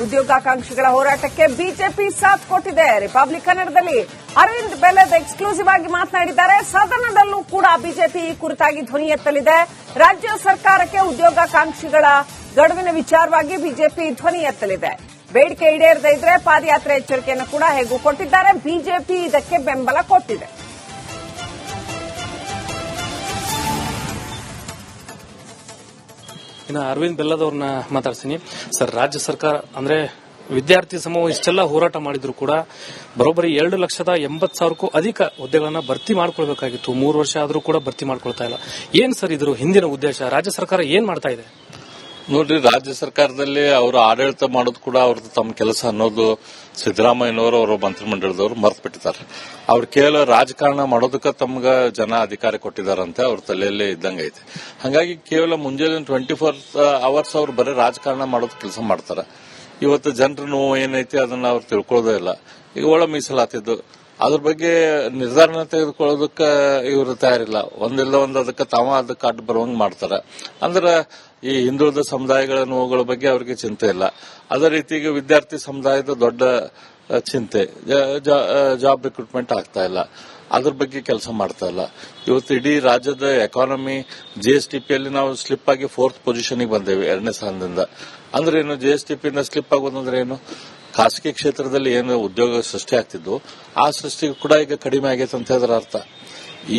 ಉದ್ಯೋಗಾಕಾಂಕ್ಷಿಗಳ ಹೋರಾಟಕ್ಕೆ ಬಿಜೆಪಿ ಸಾಥ್ ಕೊಟ್ಟಿದೆ. ರಿಪಬ್ಲಿಕ್ ಕನ್ನಡದಲ್ಲಿ ಅರವಿಂದ್ ಬೆಲ್ಲದ್ ಎಕ್ಸ್ಕ್ಲೂಸಿವ್ ಆಗಿ ಮಾತನಾಡಿದ್ದಾರೆ. ಸದನದಲ್ಲೂ ಕೂಡ ಬಿಜೆಪಿ ಈ ಕುರಿತಾಗಿ ಧ್ವನಿ ಎತ್ತಲಿದೆ. ರಾಜ್ಯ ಸರ್ಕಾರಕ್ಕೆ ಉದ್ಯೋಗಾಕಾಂಕ್ಷಿಗಳ ಗಡುವಿನ ವಿಚಾರವಾಗಿ ಬಿಜೆಪಿ ಧ್ವನಿ ಎತ್ತಲಿದೆ. ಬೇಡಿಕೆ ಈಡೇರದೇ ಇದ್ರೆ ಪಾದಯಾತ್ರೆ ಎಚ್ಚರಿಕೆಯನ್ನು ಕೂಡ ಹೇಗೂ ಕೊಟ್ಟಿದ್ದಾರೆ. ಬಿಜೆಪಿ ಇದಕ್ಕೆ ಬೆಂಬಲ ಕೊಟ್ಟಿದೆ. ಇನ್ನು ಅರವಿಂದ್ ಬೆಲ್ಲದ್ ಅವ್ರನ್ನ ಮಾತಾಡ್ತೀನಿ. ಸರ್, ರಾಜ್ಯ ಸರ್ಕಾರ ಅಂದ್ರೆ ವಿದ್ಯಾರ್ಥಿ ಸಮೂಹ ಇಷ್ಟೆಲ್ಲ ಹೋರಾಟ ಮಾಡಿದ್ರು ಕೂಡ ಬರೋಬ್ಬರಿ 2,80,000ಕ್ಕೂ ಅಧಿಕ ಹುದ್ದೆಗಳನ್ನ ಭರ್ತಿ ಮಾಡ್ಕೊಳ್ಬೇಕಾಗಿತ್ತು. 3 ವರ್ಷ ಆದ್ರೂ ಕೂಡ ಭರ್ತಿ ಮಾಡ್ಕೊಳ್ತಾ ಇಲ್ಲ. ಏನ್ ಸರ್ ಇದ್ರ ಹಿಂದಿನ ಉದ್ದೇಶ? ರಾಜ್ಯ ಸರ್ಕಾರ ಏನ್ ಮಾಡ್ತಾ ಇದೆ? ನೋಡ್ರಿ, ರಾಜ್ಯ ಸರ್ಕಾರದಲ್ಲಿ ಅವರು ಆಡಳಿತ ಮಾಡೋದು ಕೂಡ ಅವ್ರದ್ದು ತಮ್ಮ ಕೆಲಸ ಅನ್ನೋದು ಸಿದ್ದರಾಮಯ್ಯನವರು ಅವರ ಮಂತ್ರಿಮಂಡಲದವರು ಮರ್ತು ಬಿಟ್ಟಿದ್ದಾರೆ. ಅವ್ರು ಕೇವಲ ರಾಜಕಾರಣ ಮಾಡೋದಕ್ಕೆ ತಮ್ಗ ಜನ ಅಧಿಕಾರ ಕೊಟ್ಟಿದ್ದಾರಂತೆ ಅವ್ರ ತಲೆಯಲ್ಲೇ ಇದ್ದಂಗೆ ಐತೆ. ಹಾಗಾಗಿ ಕೇವಲ ಮುಂಜಾನೆ 24 ಅವರ್ಸ್ ಅವ್ರು ಬರೀ ರಾಜಕಾರಣ ಮಾಡೋದು ಕೆಲಸ ಮಾಡ್ತಾರೆ. ಇವತ್ತು ಜನರ ನೋವು ಏನೈತಿ ಅದನ್ನ ಅವ್ರು ತಿಳ್ಕೊಳ್ಳೋದೇ ಇಲ್ಲ. ಈಗ ಒಳ ಮೀಸಲಾತಿದ್ದು ಅದ್ರ ಬಗ್ಗೆ ನಿರ್ಧಾರ ತೆಗೆದುಕೊಳ್ಳೋದಕ್ಕೆ ಇವರು ತಯಾರಿಲ್ಲ. ಒಂದಿಲ್ಲ ಒಂದು ಅದಕ್ಕೆ ಅದಕ್ಕೆ ಅಡ್ಡ ಬರುವಂಗ್ ಮಾಡ್ತಾರೆ. ಅಂದ್ರೆ ಈ ಹಿಂದುಳಿದ ಸಮುದಾಯಗಳ ನೋವುಗಳ ಬಗ್ಗೆ ಅವರಿಗೆ ಚಿಂತೆ ಇಲ್ಲ. ಅದೇ ರೀತಿಗೆ ವಿದ್ಯಾರ್ಥಿ ಸಮುದಾಯದ ದೊಡ್ಡ ಚಿಂತೆ, ಜಾಬ್ ರಿಕ್ರೂಟ್ಮೆಂಟ್ ಆಗ್ತಾ ಇಲ್ಲ, ಅದ್ರ ಬಗ್ಗೆ ಕೆಲಸ ಮಾಡ್ತಾ ಇಲ್ಲ. ಇವತ್ತು ಇಡೀ ರಾಜ್ಯದ ಎಕಾನಮಿ ಜಿಎಸ್ಟಿಪಿಯಲ್ಲಿ ನಾವು ಸ್ಲಿಪ್ ಆಗಿ 4th ಪೊಸಿಷನ್ಗೆ ಬಂದೇವೆ 2ನೇ ಸ್ಥಾನದಿಂದ. ಅಂದ್ರೆ ಏನು, ಜಿಎಸ್ಟಿಪಿಯಿಂದ ಸ್ಲಿಪ್ ಆಗೋದಂದ್ರೆ ಏನು? ಖಾಸಗಿ ಕ್ಷೇತ್ರದಲ್ಲಿ ಏನು ಉದ್ಯೋಗ ಸೃಷ್ಟಿ ಆಗ್ತಿದ್ದು ಆ ಸೃಷ್ಟಿಗೂ ಕೂಡ ಈಗ ಕಡಿಮೆ ಆಗೈತೆ ಅಂತ ಹೇಳಿದ್ರ ಅರ್ಥ.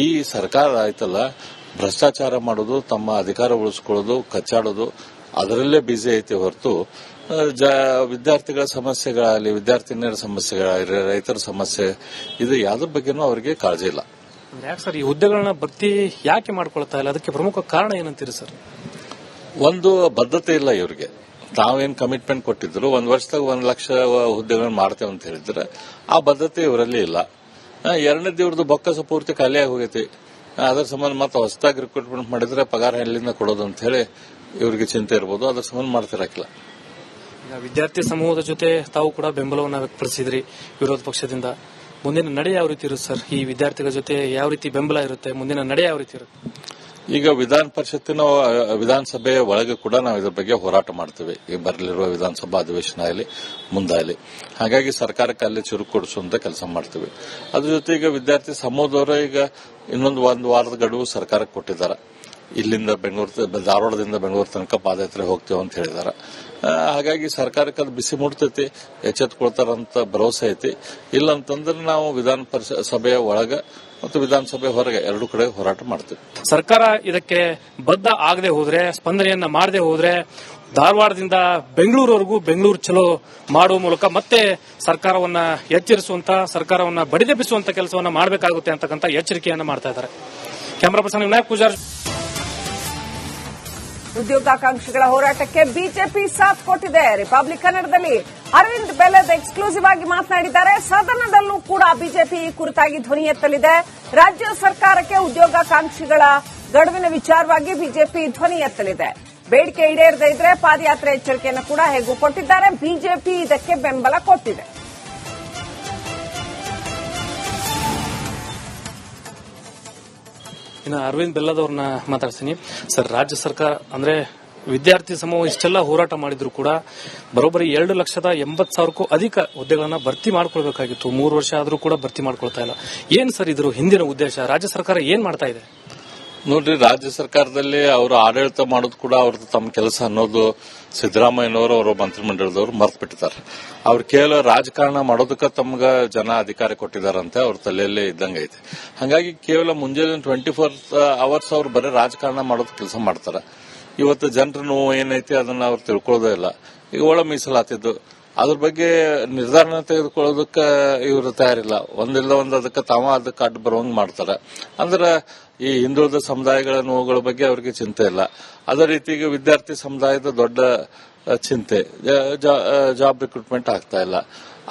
ಈ ಸರ್ಕಾರ ಆಯ್ತಲ್ಲ, ಭ್ರಷ್ಟಾಚಾರ ಮಾಡೋದು, ತಮ್ಮ ಅಧಿಕಾರ ಉಳಿಸ್ಕೊಳ್ಳೋದು, ಕಚ್ಚಾಡೋದು, ಅದರಲ್ಲೇ ಬಿಸಿ ಐತಿ ಹೊರತು ವಿದ್ಯಾರ್ಥಿಗಳ ಸಮಸ್ಯೆಗಳಾಗಲಿ, ವಿದ್ಯಾರ್ಥಿನಿಯರ ಸಮಸ್ಯೆಗಳಾಗಲಿ, ರೈತರ ಸಮಸ್ಯೆ, ಇದು ಯಾವ್ದ್ರ ಬಗ್ಗೆನೂ ಅವರಿಗೆ ಕಾಳಜಿ ಇಲ್ಲ. ಯಾಕೆ ಸರ್ ಈ ಹುದ್ದೆಗಳನ್ನ ಭರ್ತಿ ಯಾಕೆ ಮಾಡ್ಕೊಳ್ತಾ ಇಲ್ಲ? ಅದಕ್ಕೆ ಪ್ರಮುಖ ಕಾರಣ ಏನಂತೀರಿ ಸರ್? ಒಂದು ಬದ್ಧತೆ ಇಲ್ಲ ಇವರಿಗೆ. ತಾವೇನ್ ಕಮಿಟ್ಮೆಂಟ್ ಕೊಟ್ಟಿದ್ರು, 1 ವರ್ಷದಾಗ 1 ಲಕ್ಷ ಹುದ್ದೆಗಳನ್ನ ಮಾಡ್ತೇವೆ ಅಂತ ಹೇಳಿದ್ರೆ ಆ ಬದ್ಧತೆ ಇವರಲ್ಲಿ ಇಲ್ಲ. 2ನೇದು ಇವ್ರದ್ದು ಬೊಕ್ಕಸ ಪೂರ್ತಿ ಖಾಲಿಯಾಗಿ ಹೋಗೈತಿ. ಅದರ ಸಂಬಂಧ ಮತ್ತೆ ಹೊಸದಾಗಿ ರಿಕ್ರೂಟ್ಮೆಂಟ್ ಮಾಡಿದ್ರೆ ಪಗಾರ ಎಲ್ಲಿಂದ ಕೊಡೋದು ಅಂತ ಹೇಳಿ ಇವರಿಗೆ ಚಿಂತೆ ಇರಬಹುದು. ಅದರ ಸಂಬಂಧ ಮಾಡ್ತಿರಕಿಲ್ಲ. ವಿದ್ಯಾರ್ಥಿ ಸಮೂಹದ ಜೊತೆ ತಾವು ಕೂಡ ಬೆಂಬಲವನ್ನು ವ್ಯಕ್ತಪಡಿಸಿದ್ರಿ ವಿರೋಧ ಪಕ್ಷದಿಂದ. ಮುಂದಿನ ನಡೆ ಯಾವ ರೀತಿ ಇರುತ್ತೆ ಸರ್? ಈ ವಿದ್ಯಾರ್ಥಿಗಳ ಜೊತೆ ಯಾವ ರೀತಿ ಬೆಂಬಲ ಇರುತ್ತೆ? ಮುಂದಿನ ನಡೆ ಯಾವ ರೀತಿ ಇರುತ್ತೆ? ಈಗ ವಿಧಾನ ಪರಿಷತ್ತಿನ ವಿಧಾನಸಭೆಯ ಒಳಗೆ ಕೂಡ ನಾವು ಇದ್ರ ಬಗ್ಗೆ ಹೋರಾಟ ಮಾಡ್ತೀವಿ. ಈ ಬರಲಿರುವ ವಿಧಾನಸಭಾ ಅಧಿವೇಶನ ಆಗಲಿ ಮುಂದಾಗಲಿ. ಹಾಗಾಗಿ ಸರ್ಕಾರಕ್ಕೆ ಅಲ್ಲಿ ಚುರುಕು ಕೊಡಿಸುವಂತ ಕೆಲಸ ಮಾಡ್ತೀವಿ. ಅದ್ರ ಜೊತೆ ಈಗ ವಿದ್ಯಾರ್ಥಿ ಸಮೂಹದವರು ಈಗ ಇನ್ನೊಂದು 1 ವಾರದ ಗಡುವು ಸರ್ಕಾರಕ್ಕೆ ಕೊಟ್ಟಿದ್ದಾರೆ. ಇಲ್ಲಿಂದ ಧಾರವಾಡದಿಂದ ಬೆಂಗಳೂರು ತನಕ ಪಾದಯಾತ್ರೆ ಹೋಗ್ತೇವೆ ಅಂತ ಹೇಳಿದಾರೆ. ಹಾಗಾಗಿ ಸರ್ಕಾರಕ್ಕೆ ಅದು ಬಿಸಿ ಮುಡ್ತೈತಿ, ಎಚ್ಚೆತ್ಕೊಳ್ತಾರಂತ ಭರವಸೆ ಐತಿ. ಇಲ್ಲಂತಂದ್ರೆ ನಾವು ವಿಧಾನ ಪರಿಷತ್ ಸಭೆಯ ಒಳಗೆ ಮತ್ತು ವಿಧಾನಸಭೆ ಹೊರಗೆ 2 ಕಡೆ ಹೋರಾಟ ಮಾಡ್ತೀವಿ. ಸರ್ಕಾರ ಇದಕ್ಕೆ ಬದ್ಧ ಆಗದೆ ಹೋದ್ರೆ, ಸ್ಪಂದನೆಯನ್ನ ಮಾಡದೆ ಹೋದ್ರೆ ಧಾರವಾಡದಿಂದ ಬೆಂಗಳೂರುವರೆಗೂ ಬೆಂಗಳೂರು ಚಲೋ ಮಾಡುವ ಮೂಲಕ ಮತ್ತೆ ಸರ್ಕಾರವನ್ನ ಎಚ್ಚರಿಸುವಂತ, ಸರ್ಕಾರವನ್ನ ಬಡಿದೆಬ್ಬಿಸುವಂತ ಕೆಲಸವನ್ನ ಮಾಡಬೇಕಾಗುತ್ತೆ ಅಂತಕ್ಕಂಥ ಎಚ್ಚರಿಕೆಯನ್ನ ಮಾಡ್ತಾ ಇದ್ದಾರೆ. Camera person Vinayak Pujar. ಉದ್ಯೋಗಾಕಾಂಕ್ಷಿಗಳ ಹೋರಾಟಕ್ಕೆ ಬಿಜೆಪಿ ಸಾಥ್ ಕೊಟ್ಟಿದೆ. ರಿಪಬ್ಲಿಕ್ ಕನ್ನಡದಲ್ಲಿ ಅರವಿಂದ್ ಬೆಲ್ಲದ್ ಎಕ್ಸ್ಕ್ಲೂಸಿವ್ ಆಗಿ ಮಾತನಾಡಿದ್ದಾರೆ. ಸದನದಲ್ಲೂ ಕೂಡ ಬಿಜೆಪಿ ಈ ಕುರಿತಾಗಿ ಧ್ವನಿ ಎತ್ತಲಿದೆ. ರಾಜ್ಯ ಸರ್ಕಾರಕ್ಕೆ ಉದ್ಯೋಗಾಕಾಂಕ್ಷಿಗಳ ಗಡುವಿನ ವಿಚಾರವಾಗಿ ಬಿಜೆಪಿ ಧ್ವನಿ ಎತ್ತಲಿದೆ. ಬೇಡಿಕೆ ಈಡೇರದೇ ಇದ್ರೆ ಪಾದಯಾತ್ರೆ ಎಚ್ಚರಿಕೆಯನ್ನು ಕೂಡ ಹೇಗೂ ಕೊಟ್ಟಿದ್ದಾರೆ. ಬಿಜೆಪಿ ಇದಕ್ಕೆ ಬೆಂಬಲ ಕೊಟ್ಟಿದೆ. ಇನ್ನು ಅರವಿಂದ್ ಬೆಲ್ಲದ್ ಅವ್ರನ್ನ ಮಾತಾಡ್ತೀನಿ. ಸರ್, ರಾಜ್ಯ ಸರ್ಕಾರ ಅಂದ್ರೆ ವಿದ್ಯಾರ್ಥಿ ಸಮೂಹ ಇಷ್ಟೆಲ್ಲ ಹೋರಾಟ ಮಾಡಿದ್ರು ಕೂಡ ಬರೋಬ್ಬರಿ 2,80,000ಕ್ಕೂ ಅಧಿಕ ಹುದ್ದೆಗಳನ್ನ ಭರ್ತಿ ಮಾಡ್ಕೊಳ್ಬೇಕಾಗಿತ್ತು. 3 ವರ್ಷ ಆದ್ರೂ ಕೂಡ ಭರ್ತಿ ಮಾಡ್ಕೊಳ್ತಾ ಇಲ್ಲ. ಏನ್ ಸರ್ ಇದ್ರ ಹಿಂದಿನ ಉದ್ದೇಶ? ರಾಜ್ಯ ಸರ್ಕಾರ ಏನ್ ಮಾಡ್ತಾ ಇದೆ? ನೋಡ್ರಿ, ರಾಜ್ಯ ಸರ್ಕಾರದಲ್ಲಿ ಅವರು ಆಡಳಿತ ಮಾಡೋದು ಕೂಡ ಅವ್ರದ್ದು ತಮ್ಮ ಕೆಲಸ ಅನ್ನೋದು ಸಿದ್ದರಾಮಯ್ಯನವರು ಅವರ ಮಂತ್ರಿಮಂಡಲದವರು ಮರ್ತು ಬಿಟ್ಟಿದ್ದಾರೆ. ಅವ್ರು ಕೇವಲ ರಾಜಕಾರಣ ಮಾಡೋದಕ್ಕೆ ತಮ್ಗ ಜನ ಅಧಿಕಾರ ಕೊಟ್ಟಿದ್ದಾರಂತೆ ಅವ್ರ ತಲೆಯಲ್ಲೇ ಇದ್ದಂಗೆ ಐತೆ. ಹಾಗಾಗಿ ಕೇವಲ ಮುಂಜಾನೆ 24 ಅವರ್ಸ್ ಅವ್ರು ಬರೀ ರಾಜಕಾರಣ ಮಾಡೋದು ಕೆಲಸ ಮಾಡ್ತಾರೆ. ಇವತ್ತು ಜನರ ನೋವು ಏನೈತಿ ಅದನ್ನ ಅವ್ರು ತಿಳ್ಕೊಳ್ಳೋದೇ ಇಲ್ಲ. ಈಗ ಒಳ ಮೀಸಲಾತಿದ್ದು ಅದ್ರ ಬಗ್ಗೆ ನಿರ್ಧಾರ ತೆಗೆದುಕೊಳ್ಳೋದಕ್ಕೆ ಇವರು ತಯಾರಿಲ್ಲ. ಒಂದಿಲ್ಲ ಒಂದು ಅದಕ್ಕೆ ಅದಕ್ಕೆ ಅಡ್ಡ ಬರುವಂಗ್ ಮಾಡ್ತಾರೆ. ಅಂದ್ರೆ ಈ ಹಿಂದುಳಿದ ಸಮುದಾಯಗಳ ನೋವುಗಳ ಬಗ್ಗೆ ಅವರಿಗೆ ಚಿಂತೆ ಇಲ್ಲ. ಅದೇ ರೀತಿಗೆ ವಿದ್ಯಾರ್ಥಿ ಸಮುದಾಯದ ದೊಡ್ಡ ಚಿಂತೆ, ಜಾಬ್ ರಿಕ್ರೂಟ್ಮೆಂಟ್ ಆಗ್ತಾ ಇಲ್ಲ,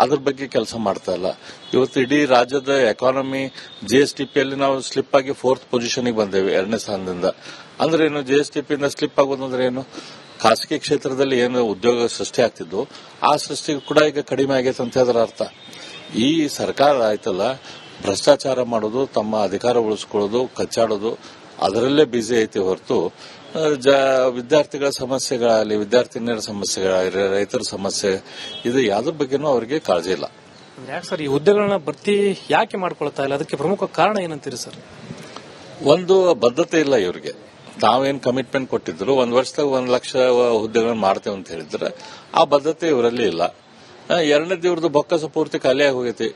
ಅದ್ರ ಬಗ್ಗೆ ಕೆಲಸ ಮಾಡ್ತಾ ಇಲ್ಲ. ಇವತ್ತು ಇಡೀ ರಾಜ್ಯದ ಎಕಾನಮಿ ಜಿಎಸ್ಟಿಪಿಯಲ್ಲಿ ನಾವು ಸ್ಲಿಪ್ ಆಗಿ 4th ಪೊಸಿಷನ್ಗೆ ಬಂದೇವೆ 2ನೇ ಸ್ಥಾನದಿಂದ. ಅಂದ್ರೆ ಏನು, ಜಿಎಸ್ಟಿಪಿಯಿಂದ ಸ್ಲಿಪ್ ಆಗೋದಂದ್ರೆ ಏನು? ಖಾಸಗಿ ಕ್ಷೇತ್ರದಲ್ಲಿ ಏನು ಉದ್ಯೋಗ ಸೃಷ್ಟಿ ಆಗ್ತಿದ್ದು ಆ ಸೃಷ್ಟಿಗೂ ಕೂಡ ಈಗ ಕಡಿಮೆ ಆಗೈತೆ ಅಂತ ಹೇಳಿದ್ರ ಅರ್ಥ. ಈ ಸರ್ಕಾರ ಆಯ್ತಲ್ಲ, ಭ್ರಷ್ಟಾಚಾರ ಮಾಡೋದು, ತಮ್ಮ ಅಧಿಕಾರ ಉಳಿಸ್ಕೊಳ್ಳೋದು, ಕಚ್ಚಾಡೋದು, ಅದರಲ್ಲೇ ಬಿಸಿ ಐತಿ ಹೊರತು ವಿದ್ಯಾರ್ಥಿಗಳ ಸಮಸ್ಯೆಗಳಾಗಲಿ, ವಿದ್ಯಾರ್ಥಿನಿಯರ ಸಮಸ್ಯೆಗಳಾಗಲಿ, ರೈತರ ಸಮಸ್ಯೆ ಇದು ಯಾವ್ದ್ರ ಬಗ್ಗೆನೂ ಅವರಿಗೆ ಕಾಳಜಿ ಇಲ್ಲ. ಯಾಕೆ ಸರ್ ಈ ಹುದ್ದೆಗಳನ್ನ ಭರ್ತಿ ಯಾಕೆ ಮಾಡ್ಕೊಳ್ತಾ ಇಲ್ಲ? ಅದಕ್ಕೆ ಪ್ರಮುಖ ಕಾರಣ ಏನಂತೀರಿ ಸರ್? ಒಂದು ಬದ್ಧತೆ ಇಲ್ಲ ಇವರಿಗೆ. ತಾವೇನ್ ಕಮಿಟ್ಮೆಂಟ್ ಕೊಟ್ಟಿದ್ರು, 1 ವರ್ಷದಾಗ 1 ಲಕ್ಷ ಹುದ್ದೆಗಳನ್ನ ಮಾಡ್ತೇವೆ ಅಂತ ಹೇಳಿದ್ರೆ ಆ ಬದ್ಧತೆ ಇವರಲ್ಲಿ ಇಲ್ಲ. ಎರಡನೇದು ಇವ್ರದ್ದು ಬೊಕ್ಕಸ ಪೂರ್ತಿ ಖಾಲಿಯಾಗಿ ಹೋಗೈತಿ.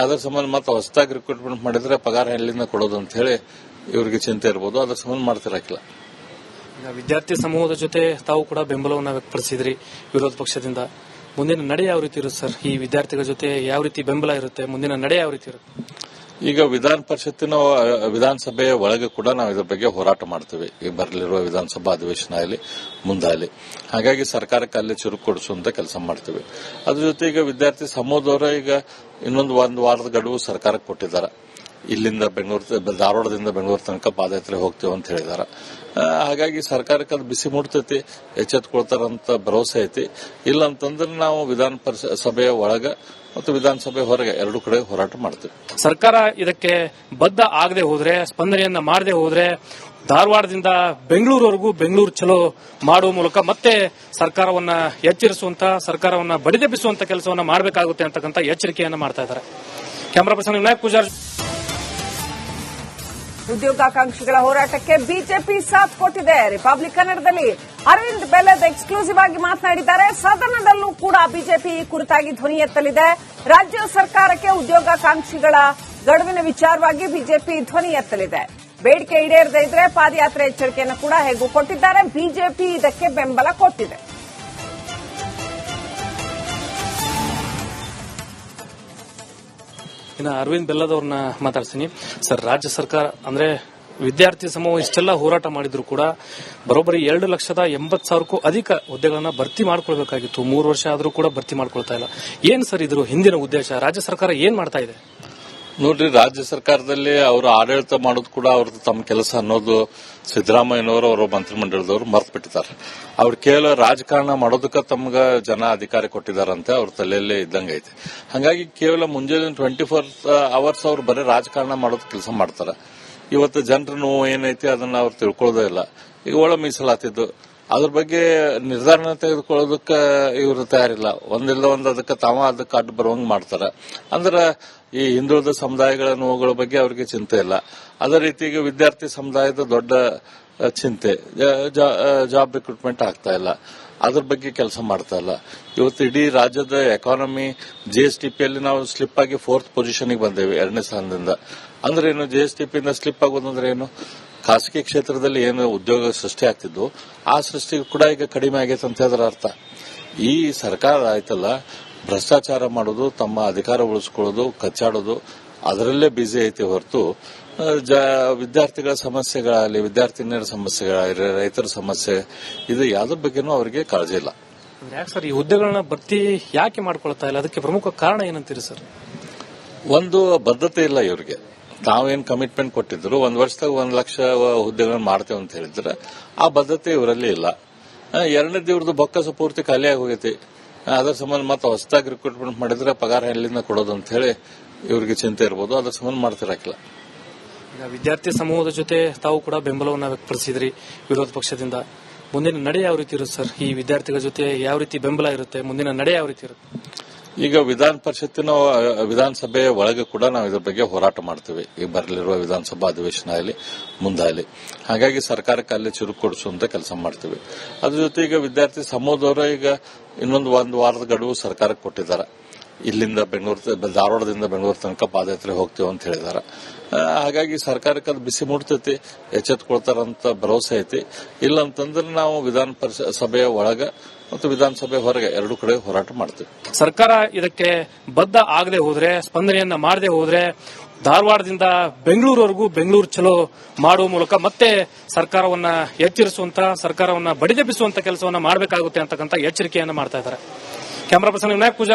ಅದರ ಸಂಬಂಧ ಮತ್ತೆ ಹೊಸದಾಗಿ ರಿಕ್ರೂಟ್ಮೆಂಟ್ ಮಾಡಿದ್ರೆ ಪಗಾರ ಎಲ್ಲಿಂದ ಕೊಡೋದು ಅಂತ ಹೇಳಿ ಇವ್ರಿಗೆ ಚಿಂತೆ ಇರ್ಬೋದು. ಅದರ ಸಂಬಂಧ ಮಾಡ್ತಿರಕಿಲ್ಲ. ವಿದ್ಯಾರ್ಥಿ ಸಮೂಹದ ಜೊತೆ ತಾವು ಕೂಡ ಬೆಂಬಲವನ್ನು ವ್ಯಕ್ತಪಡಿಸಿದ್ರಿ ವಿರೋಧ ಪಕ್ಷದಿಂದ. ಮುಂದಿನ ನಡೆ ಯಾವ ರೀತಿ ಇರುತ್ತೆ ಸರ್? ಈ ವಿದ್ಯಾರ್ಥಿಗಳ ಜೊತೆ ಯಾವ ರೀತಿ ಬೆಂಬಲ ಇರುತ್ತೆ? ಮುಂದಿನ ನಡೆ ಯಾವ ರೀತಿ ಇರುತ್ತೆ? ಈಗ ವಿಧಾನ ಪರಿಷತ್ತಿನ ವಿಧಾನಸಭೆಯ ಒಳಗೆ ಕೂಡ ನಾವು ಇದ್ರ ಬಗ್ಗೆ ಹೋರಾಟ ಮಾಡ್ತೀವಿ. ಈಗ ಬರಲಿರುವ ವಿಧಾನಸಭಾ ಅಧಿವೇಶನ ಆಗಲಿ ಮುಂದಾಗಲಿ. ಹಾಗಾಗಿ ಸರ್ಕಾರಕ್ಕೆ ಅಲ್ಲಿ ಚುರುಕು ಕೊಡಿಸುವಂತ ಕೆಲಸ ಮಾಡ್ತೀವಿ. ಅದ್ರ ಜೊತೆ ಈಗ ವಿದ್ಯಾರ್ಥಿ ಸಮೂಹದವರ ಈಗ ಇನ್ನೊಂದು 1 ವಾರದ ಗಡುವು ಸರ್ಕಾರಕ್ಕೆ ಕೊಟ್ಟಿದ್ದಾರೆ. ಇಲ್ಲಿಂದ ಧಾರವಾಡದಿಂದ ಬೆಂಗಳೂರು ತನಕ ಪಾದಯಾತ್ರೆ ಹೋಗ್ತೇವೆ ಅಂತ ಹೇಳಿದಾರೆ. ಹಾಗಾಗಿ ಸರ್ಕಾರಕ್ಕೆ ಅದು ಬಿಸಿ ಮುಡ್ತೈತಿ, ಎಚ್ಚೆತ್ಕೊಳ್ತಾರಂತ ಭರವಸೆ ಐತಿ. ಇಲ್ಲ ಅಂತಂದ್ರೆ ನಾವು ವಿಧಾನ ಸಭೆಯ ಒಳಗ ಮತ್ತು ವಿಧಾನಸಭೆ ಹೊರಗೆ 2 ಕಡೆ ಹೋರಾಟ ಮಾಡ್ತೀವಿ. ಸರ್ಕಾರ ಇದಕ್ಕೆ ಬದ್ಧ ಆಗದೆ ಹೋದ್ರೆ, ಸ್ಪಂದನೆಯನ್ನ ಮಾಡದೆ ಹೋದ್ರೆ ಧಾರವಾಡದಿಂದ ಬೆಂಗಳೂರುವರೆಗೂ ಬೆಂಗಳೂರು ಚಲೋ ಮಾಡುವ ಮೂಲಕ ಮತ್ತೆ ಸರ್ಕಾರವನ್ನ ಎಚ್ಚರಿಸುವಂತ, ಸರ್ಕಾರವನ್ನ ಬಡಿದೆಬ್ಬಿಸುವಂತ ಕೆಲಸವನ್ನ ಮಾಡಬೇಕಾಗುತ್ತೆ ಅಂತಕ್ಕಂಥ ಎಚ್ಚರಿಕೆಯನ್ನ ಮಾಡ್ತಾ ಇದ್ದಾರೆ. Camera person Vinayak Pujari. ಉದ್ಯೋಗಾಕಾಂಕ್ಷಿಗಳ ಹೋರಾಟಕ್ಕೆ ಬಿಜೆಪಿ ಸಾಥ್ ಕೊಟ್ಟಿದೆ. ರಿಪಬ್ಲಿಕ್ ಕನ್ನಡದಲ್ಲಿ ಅರವಿಂದ್ ಬೆಲ್ಲದ್ ಎಕ್ಸ್ಕ್ಲೂಸಿವ್ ಆಗಿ ಮಾತನಾಡಿದ್ದಾರೆ. ಸದನದಲ್ಲೂ ಕೂಡ ಬಿಜೆಪಿ ಕುರಿತಾಗಿ ಧ್ವನಿ ಎತ್ತಲಿದೆ. ರಾಜ್ಯ ಸರ್ಕಾರಕ್ಕೆ ಉದ್ಯೋಗಾಕಾಂಕ್ಷಿಗಳ ಗಡುವಿನ ವಿಚಾರವಾಗಿ ಬಿಜೆಪಿ ಧ್ವನಿ ಎತ್ತಲಿದೆ. ಬೇಡಿಕೆ ಈಡೇರದೇ ಇದ್ರೆ ಪಾದಯಾತ್ರೆ ಎಚ್ಚರಿಕೆಯನ್ನು ಕೂಡ ಹೇಗೂ ಕೊಟ್ಟಿದ್ದಾರೆ. ಬಿಜೆಪಿ ಇದಕ್ಕೆ ಬೆಂಬಲ ಕೊಟ್ಟಿದೆ. ಇನ್ನು ಅರವಿಂದ್ ಬೆಲ್ಲದ್ ಅವ್ರನ್ನ ಮಾತಾಡ್ತೀನಿ ಸರ್. ರಾಜ್ಯ ಸರ್ಕಾರ ಅಂದ್ರೆ ವಿದ್ಯಾರ್ಥಿ ಸಮೂಹ ಇಷ್ಟೆಲ್ಲ ಹೋರಾಟ ಮಾಡಿದ್ರು ಕೂಡ ಬರೋಬ್ಬರಿ 2,80,000ಕ್ಕೂ ಅಧಿಕ ಹುದ್ದೆಗಳನ್ನ ಭರ್ತಿ ಮಾಡ್ಕೊಳ್ಬೇಕಾಗಿತ್ತು. 3 ವರ್ಷ ಆದ್ರೂ ಕೂಡ ಭರ್ತಿ ಮಾಡ್ಕೊಳ್ತಾ ಇಲ್ಲ. ಏನ್ ಸರ್ ಇದ್ರ ಹಿಂದಿನ ಉದ್ದೇಶ? ರಾಜ್ಯ ಸರ್ಕಾರ ಏನ್ ಮಾಡ್ತಾ ಇದೆ? ನೋಡ್ರಿ, ರಾಜ್ಯ ಸರ್ಕಾರದಲ್ಲಿ ಅವರು ಆಡಳಿತ ಮಾಡೋದು ಕೂಡ ಅವ್ರದ್ದು ತಮ್ಮ ಕೆಲಸ ಅನ್ನೋದು ಸಿದ್ದರಾಮಯ್ಯನವರು ಅವರ ಮಂತ್ರಿಮಂಡಲದವರು ಮರ್ತು ಬಿಟ್ಟಿದ್ದಾರೆ. ಅವ್ರು ಕೇವಲ ರಾಜಕಾರಣ ಮಾಡೋದಕ್ಕೆ ತಮ್ಗ ಜನ ಅಧಿಕಾರ ಕೊಟ್ಟಿದಾರಂತೆ ಅವ್ರ ತಲೆಯಲ್ಲೇ ಇದ್ದಂಗೆ ಐತಿ. ಹಾಗಾಗಿ ಕೇವಲ ಮುಂಜಾನೆ 24 ಅವರ್ಸ್ ಅವ್ರು ಬರೀ ರಾಜಕಾರಣ ಮಾಡೋದ್ ಕೆಲಸ ಮಾಡ್ತಾರೆ. ಇವತ್ತು ಜನರ ನೋವು ಏನೈತಿ ಅದನ್ನ ಅವ್ರು ತಿಳ್ಕೊಳ್ಳೋದೇ ಇಲ್ಲ. ಈಗ ಒಳ ಮೀಸಲಾತಿದ್ದು ಅದ್ರ ಬಗ್ಗೆ ನಿರ್ಧಾರ ತೆಗೆದುಕೊಳ್ಳೋದಕ್ಕೆ ಇವರು ತಯಾರಿಲ್ಲ. ಒಂದಿಲ್ಲ ಒಂದು ಅದಕ್ಕೆ ಅದಕ್ಕೆ ಅಡ್ಡ ಬರುವಂಗ್ ಮಾಡ್ತಾರೆ. ಅಂದ್ರೆ ಈ ಹಿಂದುಳಿದ ಸಮುದಾಯಗಳ ನೋವುಗಳ ಬಗ್ಗೆ ಅವರಿಗೆ ಚಿಂತೆ ಇಲ್ಲ. ಅದೇ ರೀತಿ ಈಗ ವಿದ್ಯಾರ್ಥಿ ಸಮುದಾಯದ ದೊಡ್ಡ ಚಿಂತೆ, ಜಾಬ್ ರಿಕ್ರೂಟ್ಮೆಂಟ್ ಆಗ್ತಾ ಇಲ್ಲ, ಅದ್ರ ಬಗ್ಗೆ ಕೆಲಸ ಮಾಡ್ತಾ ಇಲ್ಲ. ಇವತ್ತು ಇಡೀ ರಾಜ್ಯದ ಎಕಾನಮಿ ಜಿಎಸ್ಟಿಪಿಯಲ್ಲಿ ನಾವು ಸ್ಲಿಪ್ ಆಗಿ 4th ಪೊಸಿಷನ್ಗೆ ಬಂದೇವೆ 2ನೇ ಸ್ಥಾನದಿಂದ. ಅಂದ್ರೆ ಏನು, ಜಿಎಸ್ಟಿಪಿಯಿಂದ ಸ್ಲಿಪ್ ಆಗೋದಂದ್ರೆ ಏನು? ಖಾಸಗಿ ಕ್ಷೇತ್ರದಲ್ಲಿ ಏನು ಉದ್ಯೋಗ ಸೃಷ್ಟಿ ಆಗ್ತಿದ್ದು ಆ ಸೃಷ್ಟಿಗೂ ಕೂಡ ಈಗ ಕಡಿಮೆ ಆಗೈತೆ ಅಂತ ಅದರ ಅರ್ಥ. ಈ ಸರ್ಕಾರ ಆಯ್ತಲ್ಲ, ಭ್ರಷ್ಟಾಚಾರ ಮಾಡೋದು, ತಮ್ಮ ಅಧಿಕಾರ ಉಳಿಸ್ಕೊಳ್ಳೋದು, ಕಚ್ಚಾಡೋದು ಅದರಲ್ಲೇ ಬಿಸಿ ಐತಿ ಹೊರತು ವಿದ್ಯಾರ್ಥಿಗಳ ಸಮಸ್ಯೆಗಳಾಗಲಿ, ವಿದ್ಯಾರ್ಥಿನಿಯರ ಸಮಸ್ಯೆಗಳಾಗಲಿ, ರೈತರ ಸಮಸ್ಯೆ ಇದು ಯಾವ್ದ್ರ ಬಗ್ಗೆನೂ ಅವರಿಗೆ ಕಾಳಜಿ ಇಲ್ಲ. ಯಾಕೆ ಸರ್ ಈ ಹುದ್ದೆಗಳನ್ನ ಭರ್ತಿ ಯಾಕೆ ಮಾಡ್ಕೊಳ್ತಾ ಇಲ್ಲ? ಅದಕ್ಕೆ ಪ್ರಮುಖ ಕಾರಣ ಏನಂತೀರಿ ಸರ್? ಒಂದು ಬದ್ಧತೆ ಇಲ್ಲ ಇವರಿಗೆ. ತಾವೇನ್ ಕಮಿಟ್ಮೆಂಟ್ ಕೊಟ್ಟಿದ್ರು, 1 ವರ್ಷದಾಗ 1 ಲಕ್ಷ ಹುದ್ದೆಗಳನ್ನ ಮಾಡ್ತೇವೆ ಅಂತ ಹೇಳಿದ್ರೆ ಆ ಬದ್ಧತೆ ಇವರಲ್ಲಿ ಇಲ್ಲ. ಎರಡನೇದು ಇವ್ರದ್ದು ಬೊಕ್ಕಸ ಪೂರ್ತಿ ಖಾಲಿಯಾಗಿ ಹೋಗೈತಿ. ಅದರ ಸಂಬಂಧ ಮತ್ತೆ ಹೊಸದಾಗಿ ರಿಕ್ರೂಟ್ಮೆಂಟ್ ಮಾಡಿದ್ರೆ ಪಗಾರ ಎಲ್ಲಿಂದ ಕೊಡೋದು ಅಂತ ಹೇಳಿ ಇವ್ರಿಗೆ ಚಿಂತೆ ಇರ್ಬೋದು. ಅದರ ಸಂಬಂಧ ಮಾಡ್ತಿರಕಿಲ್ಲ. ವಿದ್ಯಾರ್ಥಿ ಸಮೂಹದ ಜೊತೆ ತಾವು ಕೂಡ ಬೆಂಬಲವನ್ನು ವ್ಯಕ್ತಪಡಿಸಿದ್ರಿ ವಿರೋಧ ಪಕ್ಷದಿಂದ. ಮುಂದಿನ ನಡೆ ಯಾವ ರೀತಿ ಇರುತ್ತೆ ಸರ್? ಈ ವಿದ್ಯಾರ್ಥಿಗಳ ಜೊತೆ ಯಾವ ರೀತಿ ಬೆಂಬಲ ಇರುತ್ತೆ? ಮುಂದಿನ ನಡೆ ಯಾವ ರೀತಿ ಇರುತ್ತೆ? ಈಗ ವಿಧಾನ ಪರಿಷತ್ತಿನ ವಿಧಾನಸಭೆಯ ಒಳಗೆ ಕೂಡ ನಾವು ಇದ್ರ ಬಗ್ಗೆ ಹೋರಾಟ ಮಾಡ್ತೀವಿ. ಈಗ ಬರಲಿರುವ ವಿಧಾನಸಭಾ ಅಧಿವೇಶನ ಆಗಲಿ ಮುಂದಾಗಲಿ. ಹಾಗಾಗಿ ಸರ್ಕಾರಕ್ಕೆ ಅಲ್ಲಿ ಚುರುಕು ಕೊಡಿಸುವಂತ ಕೆಲಸ ಮಾಡ್ತೀವಿ. ಅದ್ರ ಜೊತೆ ಈಗ ವಿದ್ಯಾರ್ಥಿ ಸಮೂಹದವರ ಈಗ ಇನ್ನೊಂದು 1 ವಾರದ ಗಡುವು ಸರ್ಕಾರಕ್ಕೆ ಕೊಟ್ಟಿದ್ದಾರೆ. ಇಲ್ಲಿಂದ ಧಾರವಾಡದಿಂದ ಬೆಂಗಳೂರು ತನಕ ಪಾದಯಾತ್ರೆ ಹೋಗ್ತೇವೆ ಅಂತ ಹೇಳಿದಾರೆ. ಹಾಗಾಗಿ ಸರ್ಕಾರಕ್ಕೆ ಅದು ಬಿಸಿ ಮುಡ್ತೈತಿ, ಎಚ್ಚೆತ್ಕೊಳ್ತಾರಂತ ಭರವಸೆ ಐತಿ. ಇಲ್ಲ ಅಂತಂದ್ರೆ ನಾವು ವಿಧಾನ ಸಭೆಯ ಒಳಗ ಮತ್ತು ವಿಧಾನಸಭೆ ಹೊರಗೆ 2 ಕಡೆ ಹೋರಾಟ ಮಾಡ್ತೀವಿ. ಸರ್ಕಾರ ಇದಕ್ಕೆ ಬದ್ಧ ಆಗದೆ ಹೋದ್ರೆ, ಸ್ಪಂದನೆಯನ್ನ ಮಾಡದೆ ಹೋದ್ರೆ ಧಾರವಾಡದಿಂದ ಬೆಂಗಳೂರುವರೆಗೂ ಬೆಂಗಳೂರು ಚಲೋ ಮಾಡುವ ಮೂಲಕ ಮತ್ತೆ ಸರ್ಕಾರವನ್ನ ಎಚ್ಚರಿಸುವಂತ, ಸರ್ಕಾರವನ್ನ ಬಡಿದೆಬ್ಬಿಸುವಂತ ಕೆಲಸವನ್ನ ಮಾಡಬೇಕಾಗುತ್ತೆ ಅಂತಕ್ಕಂಥ ಎಚ್ಚರಿಕೆಯನ್ನ ಮಾಡ್ತಾ ಇದ್ದಾರೆ. Camera person Vinayak Poojary.